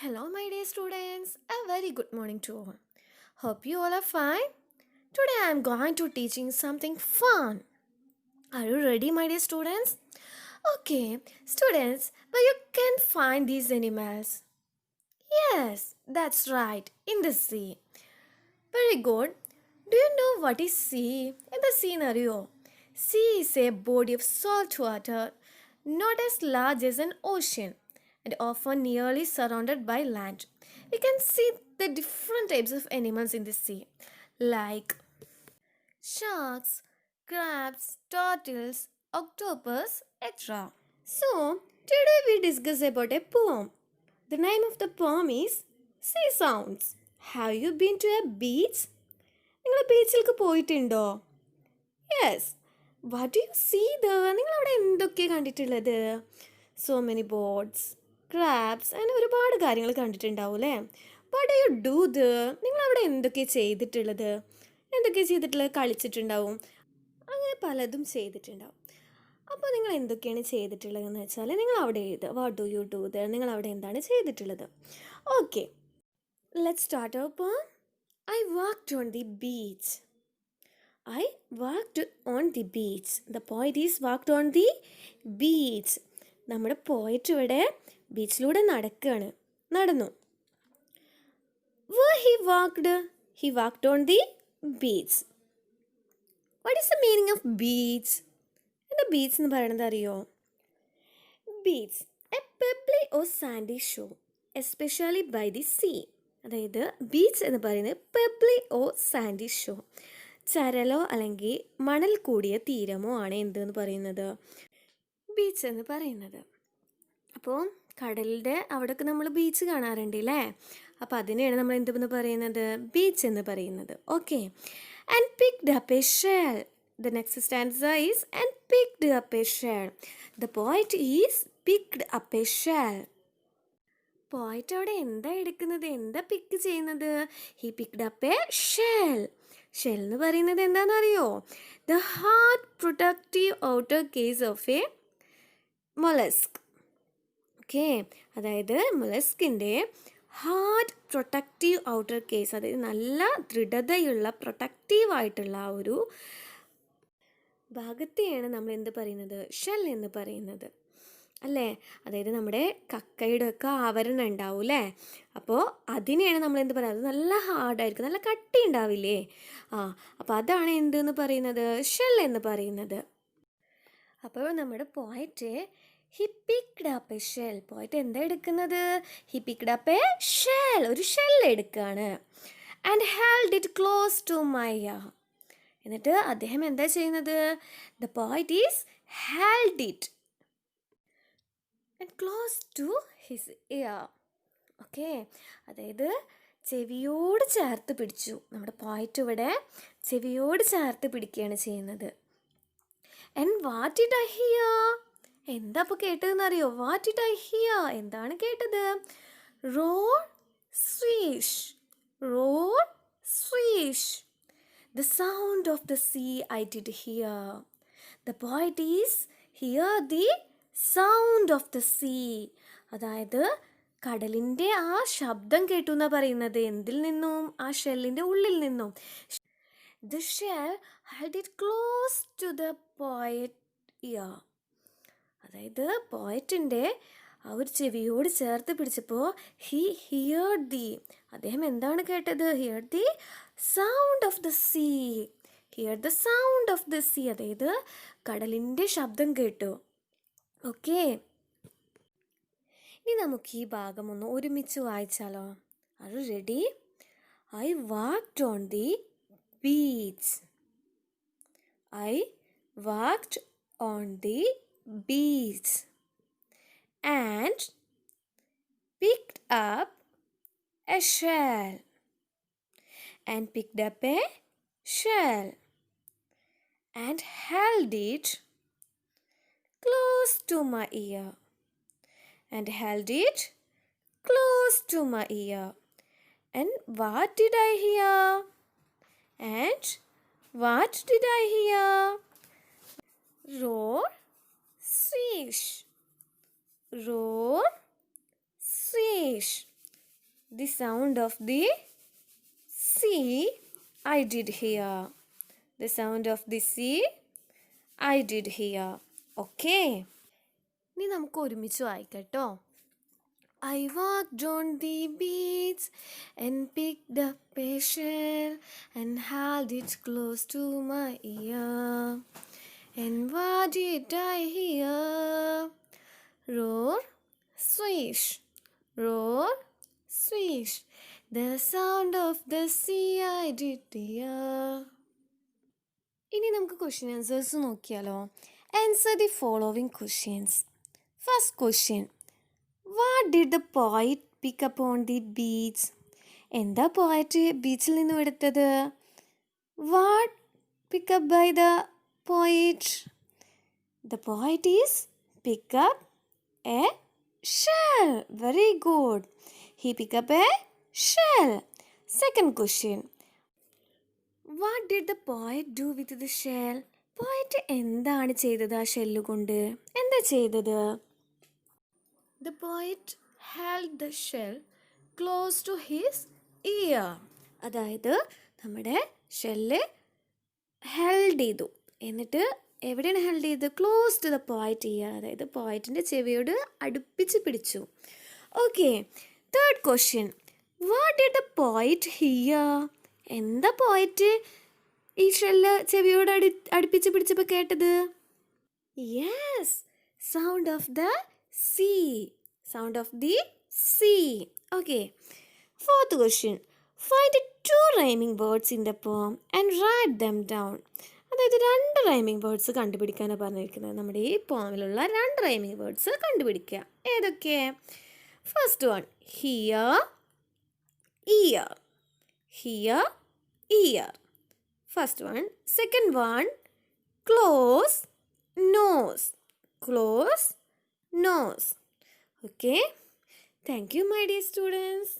Hello, my dear students. A very good morning to all. Hope you all are fine. Today I am going to teaching something fun. Are you ready, my dear students? Okay, students, where you can find these animals? Yes, that's right, in the sea. Very good. Do you know what is sea in the scenario? Sea is a body of salt water, not as large as an ocean, and often nearly surrounded by land. We can see the different types of animals in the sea, like sharks, crabs, turtles, octopus, etc. So, today we discuss about a poem. The name of the poem is Sea Sounds. Have you been to a beach? നിങ്ങൾ ബീച്ചിലേക്ക് പോയിട്ടുണ്ടോ? Yes. What do you see there? നിങ്ങൾ അവിടെ എന്തൊക്കെയാണ് കണ്ടിട്ടുള്ളത്? So many boats, crabs അങ്ങനെ ഒരുപാട് കാര്യങ്ങൾ കണ്ടിട്ടുണ്ടാവും അല്ലേ? What do you do there? നിങ്ങൾ അവിടെ എന്തൊക്കെയാണ് ചെയ്തിട്ടുള്ളത്? കളിച്ചിട്ടുണ്ടാവും, അങ്ങനെ പലതും ചെയ്തിട്ടുണ്ടാവും. അപ്പോൾ നിങ്ങൾ എന്തൊക്കെയാണ് ചെയ്തിട്ടുള്ളതെന്ന് വെച്ചാൽ നിങ്ങൾ അവിടെ എഴുതുക. What do you do there? നിങ്ങൾ അവിടെ എന്താണ് ചെയ്തിട്ടുള്ളത്? ഓക്കെ, ലെറ്റ്സ് സ്റ്റാർട്ട് അവർ പോം. I walked on the beach. I walked on the beach. The poet is walked on the beach. നമ്മുടെ പോയറ്റ് ഇവിടെ ബീച്ചിലൂടെ നടന്നു. Where he walked? He walked on the beach. What is the meaning of beach? എന്താ beach എന്ന് പറയണത് അറിയോ? Beach, a pebbly or sandy shore, especially by the sea. അതായത് beach എന്ന് പറയുന്നത് പെബ്ലി ഓ സാൻഡി ഷോ, ചരലോ അല്ലെങ്കിൽ മണൽ കൂടിയ തീരമോ ആണ് എന്തെന്ന് പറയുന്നത്, ബീച്ച് എന്ന് പറയുന്നത്. അപ്പോൾ കടലിൻ്റെ അവിടെയൊക്കെ നമ്മൾ ബീച്ച് കാണാറുണ്ട് അല്ലേ? അപ്പോൾ അതിനെയാണ് നമ്മൾ എന്തെന്ന് പറയുന്നത്? ബീച്ച് എന്ന് പറയുന്നത്. Okay. And picked up a shell. The next stanza is and picked up a shell. The poet is picked up a shell. പോയിട്ട് അവിടെ എന്താ എടുക്കുന്നത്, എന്താ പിക്ക് ചെയ്യുന്നത്? He picked up a shell. Shell എന്ന് പറയുന്നത് എന്താണെന്നറിയോ? The hard protective outer case of a mollusc. Okay, അതായത് മൊലസ്കിൻ്റെ ഹാർഡ് പ്രൊട്ടക്റ്റീവ് ഔട്ടർ കേസ്, അതായത് നല്ല ദൃഢതയുള്ള പ്രൊട്ടക്റ്റീവ് ആയിട്ടുള്ള ആ ഒരു ഭാഗത്തെയാണ് നമ്മൾ എന്ത് പറയുന്നത്? ഷെൽ എന്ന് പറയുന്നത് അല്ലേ? അതായത് നമ്മുടെ കക്കയുടെ ഒക്കെ ആവരണം ഉണ്ടാവും അല്ലേ? അപ്പോൾ അതിനെയാണ് നമ്മൾ എന്ത് പറയുക? അത് നല്ല ഹാർഡായിരിക്കും, നല്ല കട്ടി ഉണ്ടാവില്ലേ? അപ്പോൾ അതാണ് എന്തെന്ന് പറയുന്നത്? ഷെൽ എന്ന് പറയുന്നത്. അപ്പോൾ നമ്മുടെ poet he picked up a shell. Poet എന്താ എടുക്കുന്നത്? He picked up a shell, ഒരു ഷെൽ എടുക്കുകയാണ്. And held it close to my ear. എന്നിട്ട് അദ്ദേഹം എന്താ ചെയ്യുന്നത്? The poet is held it and close to his ear. Okay, അതായത് ചെവിയോട് ചേർത്ത് പിടിച്ചു. നമ്മുടെ പോയിറ്റ് ഇവിടെ ചെവിയോട് ചേർത്ത് പിടിക്കുകയാണ് ചെയ്യുന്നത്. And what did I hear? എന്താ അപ്പോൾ കേട്ടതെന്ന് അറിയോ? What did I hear? എന്താണ് കേട്ടത്? Roar swish, roar swish. The sound of the sea I did hear. The poet is hear the sound of the see. അതായത് കടലിൻ്റെ ആ ശബ്ദം കേട്ടു എന്നാണ് പറയുന്നത്. എന്തിൽ നിന്നും? ആ ഷെല്ലിൻ്റെ ഉള്ളിൽ നിന്നും. The shell held it close to the poet ear. അതായത് പോയറ്റിൻ്റെ ആ ഒരു ചെവിയോട് ചേർത്ത് പിടിച്ചപ്പോൾ ഹി ഹിയർഡ് ദി, അദ്ദേഹം എന്താണ് കേട്ടത്? Heard the sound of the see. Heard the sound of the see, അതായത് കടലിൻ്റെ ശബ്ദം കേട്ടു. ഓക്കെ, ഇനി നമുക്ക് ഈ ഭാഗം ഒന്ന് ഒരുമിച്ച് വായിച്ചാലോ? Are you ready? I walked on the beach. I walked on the beach and picked up a shell. And picked up a shell and held it close to my ear. And held it close to my ear. And what did I hear? And what did I hear? Roar, swish. Roar, swish. The sound of the sea I did hear. The sound of the sea I did hear. Okay. ഇനി നമുക്ക് ഒരുമിച്ച് വായിക്കട്ടോ. I walked on the beach and picked up a shell and held it close to my ear. And what did I hear? Roar, swish, roar, swish. The sound of the sea I did hear. ഇനി നമുക്ക് question answers നോക്കിയാലോ. Answer the following questions. First question, what did the poet pick up on the beach? എന്താ poet ബീച്ചിൽ നിന്നും എടുത്തത്? What pick up by the poet? The poet is pick up a shell. Very good. He pick up a shell. Second question, what did the poet do with the shell? Poet എന്താണ് ചെയ്തത് ആ shell കൊണ്ട്? എന്താ ചെയ്തത്? The poet held the shell close to his ear. അതായത് നമ്മുടെ shell held ചെയ്തു. എന്നിട്ട് എവിടെയാണ് ഹെൽഡ് ചെയ്തത്? Close to the poet ear. അതായത് പോയറ്റിൻ്റെ ചെവിയോട് അടുപ്പിച്ച് പിടിച്ചു. Okay. Third question, what did the poet hear? എന്താ പോയറ്റ് ഈ ഷെല്ല് ചെവിയോട് അടുപ്പിച്ച് പിടിച്ചപ്പോൾ കേട്ടത്? Yes, sound of the sea. Sound of the sea. Okay. Fourth question, find 2 rhyming words in the poem and write them down. അതായത് 2 rhyming words കണ്ടുപിടിക്കാനാണ് പറഞ്ഞിരിക്കുന്നത്. നമ്മുടെ ഈ പോമിലുള്ള 2 റൈമിംഗ് വേർഡ്സ് കണ്ടുപിടിക്കുക. ഏതൊക്കെ? First one, here, year. Here, ear. First one. Second one, close, nose. Close, nose. Okay. Thank you, my dear students.